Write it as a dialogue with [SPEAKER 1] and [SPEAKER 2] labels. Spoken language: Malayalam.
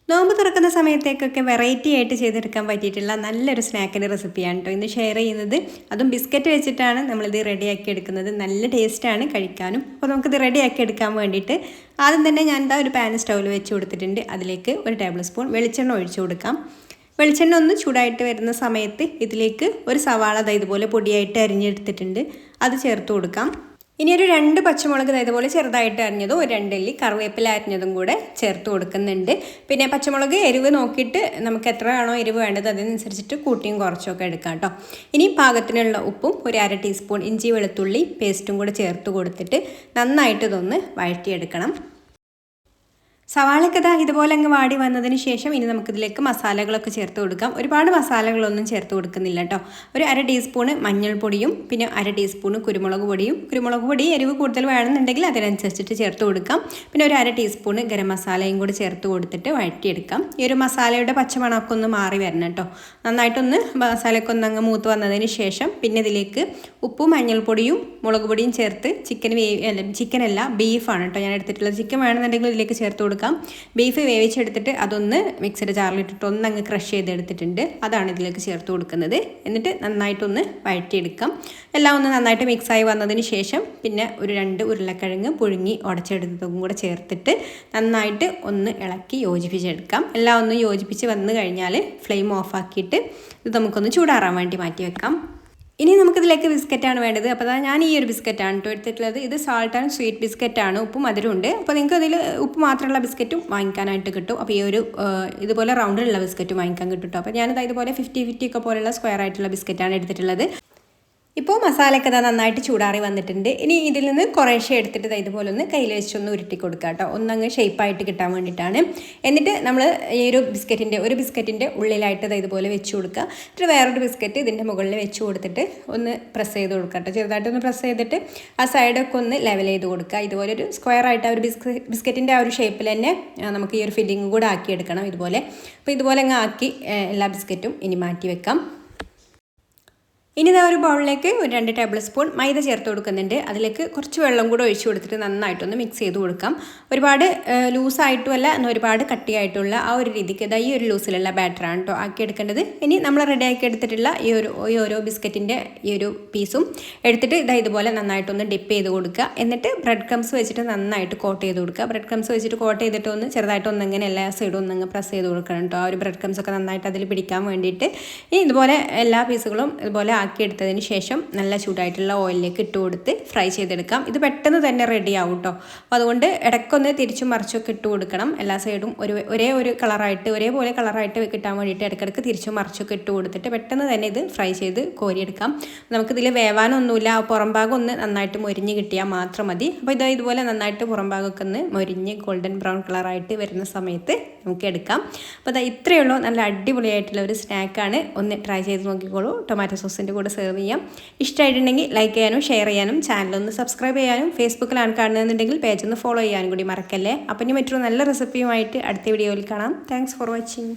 [SPEAKER 1] നോമ്പ് തുറക്കുന്ന സമയത്തേക്കൊക്കെ വെറൈറ്റി ആയിട്ട് ചെയ്തെടുക്കാൻ പറ്റിയിട്ടുള്ള നല്ലൊരു സ്നാക്കിൻ്റെ റെസിപ്പിയാണ് കേട്ടോ ഇന്ന് ഷെയർ ചെയ്യുന്നത്. അതും ബിസ്ക്കറ്റ് വെച്ചിട്ടാണ് നമ്മളിത് റെഡിയാക്കി എടുക്കുന്നത്. നല്ല ടേസ്റ്റാണ് കഴിക്കാനും. അപ്പോൾ നമുക്കിത് റെഡിയാക്കി എടുക്കാൻ വേണ്ടിയിട്ട് ആദ്യം തന്നെ ഞാൻ ഒരു പാൻ സ്റ്റൗവിൽ വെച്ച് കൊടുത്തിട്ടുണ്ട്. അതിലേക്ക് 1 ടേബിൾ സ്പൂൺ വെളിച്ചെണ്ണ ഒഴിച്ചു കൊടുക്കാം. വെളിച്ചെണ്ണ ഒന്ന് ചൂടായിട്ട് വരുന്ന സമയത്ത് ഇതിലേക്ക് ഒരു സവാള ഇതുപോലെ പൊടിയായിട്ട് അരിഞ്ഞെടുത്തിട്ടുണ്ട്, അത് ചേർത്ത് കൊടുക്കാം. ഇനി ഒരു 2 പച്ചമുളക് ഇതുപോലെ ചെറുതായിട്ട് അരിഞ്ഞതും ഒരു 2 അല്ലി കറിവേപ്പില അരിഞ്ഞതും കൂടെ ചേർത്ത് കൊടുക്കുന്നുണ്ട്. പിന്നെ പച്ചമുളക് എരിവ് നോക്കിയിട്ട് നമുക്ക് എത്രയാണോ എരിവ് വേണ്ടത് അതിനനുസരിച്ചിട്ട് കൂട്ടിയും കുറച്ചൊക്കെ എടുക്കാം കേട്ടോ. ഇനി പാകത്തിനുള്ള ഉപ്പും ഒരു 1/2 ടീസ്പൂൺ ഇഞ്ചി വെളുത്തുള്ളി പേസ്റ്റും കൂടെ ചേർത്ത് കൊടുത്തിട്ട് നന്നായിട്ട് ഇതൊന്ന് വഴറ്റിയെടുക്കണം. സവാളയൊക്കെ ഇതുപോലെ അങ്ങ് വാടി വന്നതിന് ശേഷം ഇനി നമുക്കിതിലേക്ക് മസാലകളൊക്കെ ചേർത്ത് കൊടുക്കാം. ഒരുപാട് മസാലകളൊന്നും ചേർത്ത് കൊടുക്കുന്നില്ല കേട്ടോ. ഒരു 1/2 ടീസ്പൂണ് മഞ്ഞൾപ്പൊടിയും പിന്നെ 1/2 ടീസ്പൂണ് കുരുമുളക് പൊടിയും. കുരുമുളക് പൊടി എരിവ് കൂടുതൽ വേണമെന്നുണ്ടെങ്കിൽ അതിനനുസരിച്ചിട്ട് ചേർത്ത് കൊടുക്കാം. പിന്നെ ഒരു 1/2 ടീസ്പൂണ് ഗരം മസാലയും കൂടി ചേർത്ത് കൊടുത്തിട്ട് വഴറ്റിയെടുക്കാം. ഈ ഒരു മസാലയുടെ പച്ചമണമൊക്കെ ഒന്ന് മാറി വരണം കേട്ടോ. നന്നായിട്ടൊന്ന് മസാലയൊക്കെ ഒന്ന് അങ്ങ് മൂത്ത് വന്നതിന് ശേഷം പിന്നെ ഇതിലേക്ക് ഉപ്പും മഞ്ഞൾപ്പൊടിയും മുളക് പൊടിയും ചേർത്ത് ചിക്കനല്ല ബീഫാണ് കേട്ടോ ഞാൻ എടുത്തിട്ടുള്ളത്. ചിക്കൻ വേണമെന്നുണ്ടെങ്കിൽ ഇതിലേക്ക് ചേർത്ത് കൊടുക്കാം. ബീഫ് വേവിച്ചെടുത്തിട്ട് അതൊന്ന് മിക്സിയുടെ ജാറിലിട്ടിട്ട് ഒന്നങ്ങ് ക്രഷ് ചെയ്തെടുത്തിട്ടുണ്ട്, അതാണ് ഇതിലേക്ക് ചേർത്ത് കൊടുക്കുന്നത്. എന്നിട്ട് നന്നായിട്ടൊന്ന് വഴറ്റിയെടുക്കാം. എല്ലാം ഒന്ന് നന്നായിട്ട് മിക്സായി വന്നതിന് ശേഷം പിന്നെ ഒരു 2 ഉരുളക്കിഴങ്ങ് പുഴുങ്ങി ഉടച്ചെടുത്തതും കൂടെ ചേർത്തിട്ട് നന്നായിട്ട് ഒന്ന് ഇളക്കി യോജിപ്പിച്ചെടുക്കാം. എല്ലാം ഒന്ന് യോജിപ്പിച്ച് വന്നു കഴിഞ്ഞാൽ ഫ്ലെയിം ഓഫാക്കിയിട്ട് ഇത് നമുക്കൊന്ന് ചൂടാറാൻ വേണ്ടി മാറ്റി വെക്കാം. ഇനി നമുക്കിതിലേക്ക് ബിസ്ക്കറ്റാണ് വേണ്ടത്. അപ്പോൾ ഞാൻ ഈ ഒരു ബിസ്ക്കറ്റാണ് കേട്ടോ എടുത്തിട്ടുള്ളത്. ഇത് സാൾട്ട് ആൻഡ് സ്വീറ്റ് ബിസ്ക്കറ്റാണ്, ഉപ്പും മധുരമുണ്ട്. അപ്പോൾ നിങ്ങൾക്ക് അതിൽ ഉപ്പ് മാത്രമുള്ള ബിസ്ക്കറ്റും വാങ്ങിക്കാനായിട്ട് കിട്ടും. അപ്പോൾ ഈ ഒരു ഇതുപോലെ റൗണ്ടിലുള്ള ബിസ്ക്കറ്റും വാങ്ങിക്കാൻ കിട്ടും കേട്ടോ. അപ്പോൾ ഞാനിത് ഇതുപോലെ 50-50 ഒക്കെ പോലുള്ള സ്ക്വയർ ആയിട്ടുള്ള ബിസ്ക്കറ്റാണ് എടുത്തിട്ടുള്ളത്. ഇപ്പോൾ മസാലയൊക്കെ നന്നായിട്ട് ചൂടാറി വന്നിട്ടുണ്ട്. ഇനി ഇതിൽ നിന്ന് കുറേശ്ശെ എടുത്തിട്ട് ഇതുപോലെ ഒന്ന് കയ്യിൽ വെച്ചൊന്ന് ഉരുട്ടി കൊടുക്കുക കേട്ടോ, ഒന്നങ്ങ് ഷേപ്പായിട്ട് കിട്ടാൻ വേണ്ടിയിട്ടാണ്. എന്നിട്ട് നമ്മൾ ഈ ഒരു ബിസ്ക്കറ്റിൻ്റെ ഉള്ളിലായിട്ട് ഇതുപോലെ വെച്ച് കൊടുക്കുക. എന്നിട്ട് വേറൊരു ബിസ്ക്കറ്റ് ഇതിൻ്റെ മുകളിൽ വെച്ച് കൊടുത്തിട്ട് ഒന്ന് പ്രസ് ചെയ്ത് കൊടുക്കുക കേട്ടോ. ചെറുതായിട്ടൊന്ന് പ്രസ് ചെയ്തിട്ട് ആ സൈഡൊക്കെ ഒന്ന് ലെവൽ ചെയ്ത് കൊടുക്കുക. ഇതുപോലെ ഒരു സ്ക്വയർ ആയിട്ട് ആ ഒരു ബിസ്ക്കറ്റിൻ്റെ ആ ഒരു ഷേപ്പിൽ തന്നെ നമുക്ക് ഈ ഒരു ഫില്ലിങ് കൂടെ ആക്കിയെടുക്കണം ഇതുപോലെ. അപ്പോൾ ഇതുപോലെ അങ്ങ് ആക്കി എല്ലാ ബിസ്ക്കറ്റും ഇനി മാറ്റി വെക്കാം. ഇനി ഒരു ബൗളിലേക്ക് ഒരു 2 ടേബിൾ സ്പൂൺ മൈദ ചേർത്ത് കൊടുക്കുന്നുണ്ട്. അതിലേക്ക് കുറച്ച് വെള്ളം കൂടെ ഒഴിച്ച് കൊടുത്തിട്ട് നന്നായിട്ടൊന്ന് മിക്സ് ചെയ്ത് കൊടുക്കാം. ഒരുപാട് ലൂസായിട്ടുമല്ല എന്നാൽ ഒരുപാട് കട്ടിയായിട്ടുള്ള ആ ഒരു രീതിക്ക് ഈ ഒരു ലൂസിലുള്ള ബാറ്ററാണ് കേട്ടോ ആക്കിയെടുക്കേണ്ടത്. ഇനി നമ്മൾ റെഡിയാക്കി എടുത്തിട്ടുള്ള ഈ ഓരോ ബിസ്ക്കറ്റിൻ്റെ ഈ ഒരു പീസും എടുത്തിട്ട് ഇതുപോലെ നന്നായിട്ടൊന്ന് ഡിപ്പ് ചെയ്ത് കൊടുക്കുക. എന്നിട്ട് ബ്രെഡ് ക്രംസ് വെച്ചിട്ട് നന്നായിട്ട് കോട്ട് ചെയ്ത് കൊടുക്കുക. ബ്രെഡ് ക്രംസ് വെച്ചിട്ട് കോട്ട് ചെയ്തിട്ട് ഒന്ന് ചെറുതായിട്ടൊന്ന് ഇങ്ങനെ എല്ലാ സൈഡും ഒന്നങ്ങ് പ്രസ് ചെയ്ത് കൊടുക്കണം കേട്ടോ, ആ ഒരു ബ്രെഡ് ക്രംസ് ഒക്കെ നന്നായിട്ട് അതിൽ പിടിക്കാൻ വേണ്ടിയിട്ട്. ഇനി ഇതുപോലെ എല്ലാ പീസുകളും ഇതുപോലെ ആക്കിയെടുത്തതിന് ശേഷം നല്ല ചൂടായിട്ടുള്ള ഓയിലിലേക്ക് ഇട്ട് കൊടുത്ത് ഫ്രൈ ചെയ്തെടുക്കാം. ഇത് പെട്ടെന്ന് തന്നെ റെഡി ആവും കേട്ടോ. അപ്പോൾ അതുകൊണ്ട് ഇടയ്ക്കൊന്ന് തിരിച്ചും മറിച്ചൊക്കെ ഇട്ട് കൊടുക്കണം. എല്ലാ സൈഡും ഒരേപോലെ കളറായിട്ട് കിട്ടാൻ വേണ്ടിയിട്ട് ഇടയ്ക്കിടയ്ക്ക് തിരിച്ചും മറിച്ചൊക്കെ ഇട്ട് കൊടുത്തിട്ട് പെട്ടെന്ന് തന്നെ ഇത് ഫ്രൈ ചെയ്ത് കോരിയെടുക്കാം. നമുക്കിതിൽ വേവാനൊന്നുമില്ല, പുറം ഭാഗം ഒന്ന് നന്നായിട്ട് മൊരിഞ്ഞ് കിട്ടിയാൽ മാത്രം മതി. അപ്പോൾ ഇതുപോലെ നന്നായിട്ട് പുറം ഭാഗമൊക്കെ ഒന്ന് മൊരിഞ്ഞ് ഗോൾഡൻ ബ്രൗൺ കളറായിട്ട് വരുന്ന സമയത്ത് നമുക്ക് എടുക്കാം. അപ്പോൾ ഇത്രയേ ഉള്ളൂ, നല്ല അടിപൊളിയായിട്ടുള്ള ഒരു സ്നാക്കാണ്. ഒന്ന് ട്രൈ ചെയ്ത് നോക്കിക്കോളൂ. ടൊമാറ്റോ സോസിൻ്റെ കൂടെ സെർവ് ചെയ്യാം. ഇഷ്ടമായിട്ടുണ്ടെങ്കിൽ ലൈക്ക് ചെയ്യാനും ഷെയർ ചെയ്യാനും ചാനലൊന്ന് സബ്സ്ക്രൈബ് ചെയ്യാനും ഫേസ്ബുക്കിലാണ് കാണുന്നതെന്നുണ്ടെങ്കിൽ പേജ് ഒന്ന് ഫോളോ ചെയ്യാനും കൂടി മറക്കല്ലേ. അപ്പം ഇനി മറ്റൊരു നല്ല റെസിപ്പിയുമായിട്ട് അടുത്ത വീഡിയോയിൽ കാണാം. Thanks for watching.